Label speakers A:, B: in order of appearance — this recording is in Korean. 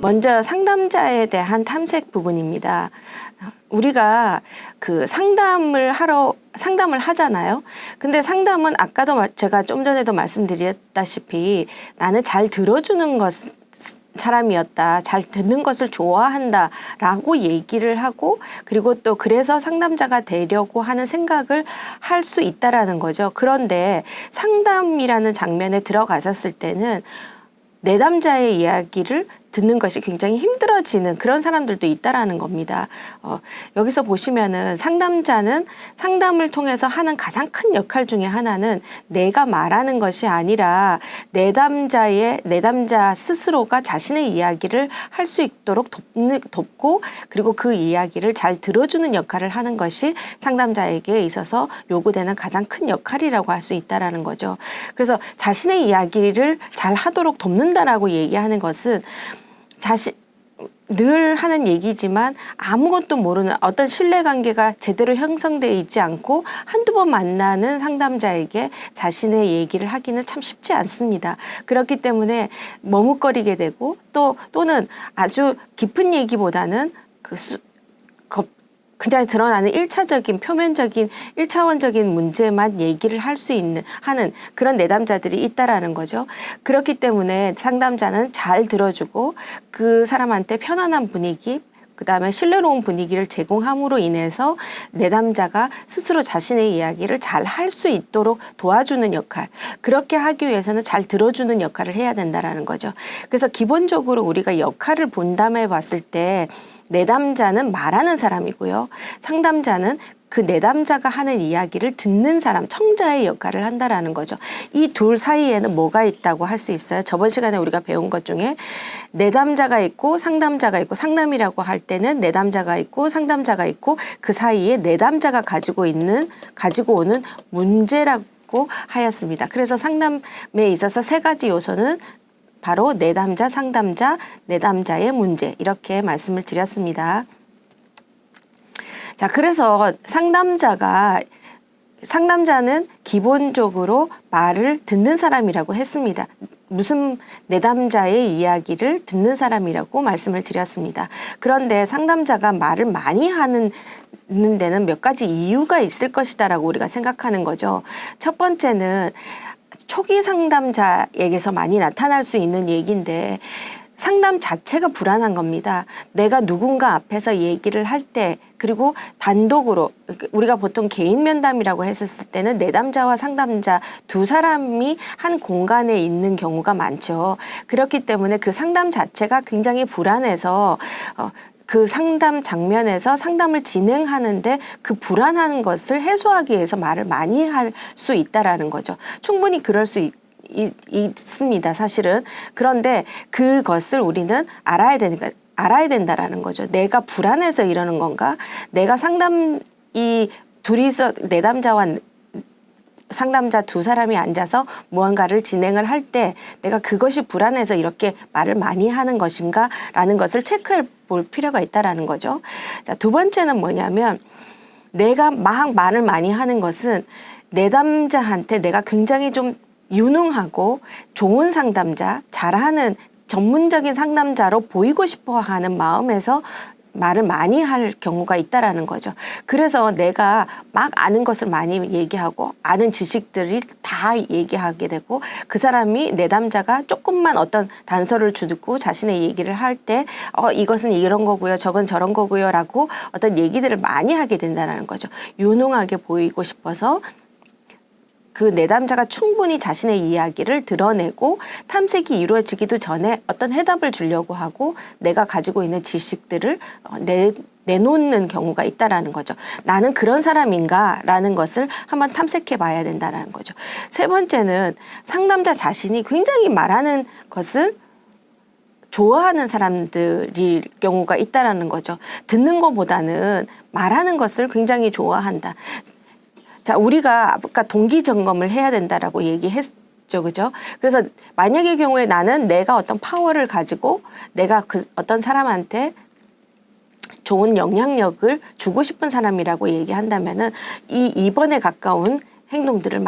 A: 먼저 상담자에 대한 탐색 부분입니다. 우리가 그 상담을 하잖아요. 근데 상담은 아까도 제가 좀 전에도 말씀드렸다시피 나는 잘 들어주는 사람이었다. 잘 듣는 것을 좋아한다. 라고 얘기를 하고 그리고 또 그래서 상담자가 되려고 하는 생각을 할 수 있다라는 거죠. 그런데 상담이라는 장면에 들어갔었을 때는 내담자의 이야기를 듣는 것이 굉장히 힘들어지는 그런 사람들도 있다라는 겁니다. 여기서 보시면은 상담자는 상담을 통해서 하는 가장 큰 역할 중에 하나는 내가 말하는 것이 아니라 내담자 스스로가 자신의 이야기를 할 수 있도록 돕고 그리고 그 이야기를 잘 들어주는 역할을 하는 것이 상담자에게 있어서 요구되는 가장 큰 역할이라고 할 수 있다라는 거죠. 그래서 자신의 이야기를 잘 하도록 돕는다라고 얘기하는 것은 늘 하는 얘기지만 아무것도 모르는 어떤 신뢰관계가 제대로 형성되어 있지 않고 한두 번 만나는 상담자에게 자신의 얘기를 하기는 참 쉽지 않습니다. 그렇기 때문에 머뭇거리게 되고 또는 아주 깊은 얘기보다는 그냥 드러나는 표면적인 1차원적인 문제만 얘기를 할 수 하는 그런 내담자들이 있다라는 거죠. 그렇기 때문에 상담자는 잘 들어주고 그 사람한테 편안한 분위기, 그다음에 신뢰로운 분위기를 제공함으로 인해서 내담자가 스스로 자신의 이야기를 잘 할 수 있도록 도와주는 역할, 그렇게 하기 위해서는 잘 들어주는 역할을 해야 된다라는 거죠. 그래서 기본적으로 우리가 역할을 분담해 봤을 때 내담자는 말하는 사람이고요. 상담자는 그 내담자가 하는 이야기를 듣는 사람, 청자의 역할을 한다라는 거죠. 이 둘 사이에는 뭐가 있다고 할 수 있어요? 저번 시간에 우리가 배운 것 중에 내담자가 있고 상담자가 있고, 상담이라고 할 때는 내담자가 있고 상담자가 있고 그 사이에 내담자가 가지고 오는 문제라고 하였습니다. 그래서 상담에 있어서 세 가지 요소는 바로 내담자, 상담자, 내담자의 문제, 이렇게 말씀을 드렸습니다. 자, 그래서 상담자는 기본적으로 말을 듣는 사람이라고 했습니다. 무슨 내담자의 이야기를 듣는 사람이라고 말씀을 드렸습니다. 그런데 상담자가 말을 많이 하는 데는 몇 가지 이유가 있을 것이다라고 우리가 생각하는 거죠. 첫 번째는 초기 상담자에게서 많이 나타날 수 있는 얘기인데 상담 자체가 불안한 겁니다. 내가 누군가 앞에서 얘기를 할 때 그리고 단독으로 우리가 보통 개인 면담이라고 했었을 때는 내담자와 상담자 두 사람이 한 공간에 있는 경우가 많죠. 그렇기 때문에 그 상담 자체가 굉장히 불안해서 그 상담 장면에서 상담을 진행하는데 그 불안한 것을 해소하기 위해서 말을 많이 할 수 있다라는 거죠. 충분히 그럴 수 있습니다, 사실은. 그런데 그것을 우리는 알아야 된다라는 거죠. 내가 불안해서 이러는 건가? 내가 둘이서 내담자와 상담자 두 사람이 앉아서 무언가를 진행을 할 때 내가 그것이 불안해서 이렇게 말을 많이 하는 것인가? 라는 것을 체크해 볼 필요가 있다라는 거죠. 자, 두 번째는 뭐냐면 내가 막 말을 많이 하는 것은 내담자한테 내가 굉장히 좀 유능하고 좋은 상담자, 잘하는 전문적인 상담자로 보이고 싶어 하는 마음에서 말을 많이 할 경우가 있다라는 거죠. 그래서 내가 막 아는 것을 많이 얘기하고 아는 지식들이 다 얘기하게 되고 그 사람이 내담자가 조금만 어떤 단서를 주고 자신의 얘기를 할 때 이것은 이런 거고요, 저건 저런 거고요 라고 어떤 얘기들을 많이 하게 된다는 거죠. 유능하게 보이고 싶어서 그 내담자가 충분히 자신의 이야기를 드러내고 탐색이 이루어지기도 전에 어떤 해답을 주려고 하고 내가 가지고 있는 지식들을 내놓는 경우가 있다라는 거죠. 나는 그런 사람인가? 라는 것을 한번 탐색해 봐야 된다는 거죠. 세 번째는 상담자 자신이 굉장히 말하는 것을 좋아하는 사람들일 경우가 있다라는 거죠. 듣는 것보다는 말하는 것을 굉장히 좋아한다. 자, 우리가 아까 동기 점검을 해야 된다라고 얘기했죠, 그죠? 그래서 만약의 경우에 나는 내가 어떤 파워를 가지고 내가 어떤 사람한테 좋은 영향력을 주고 싶은 사람이라고 얘기한다면은 이 2번에 가까운 행동들을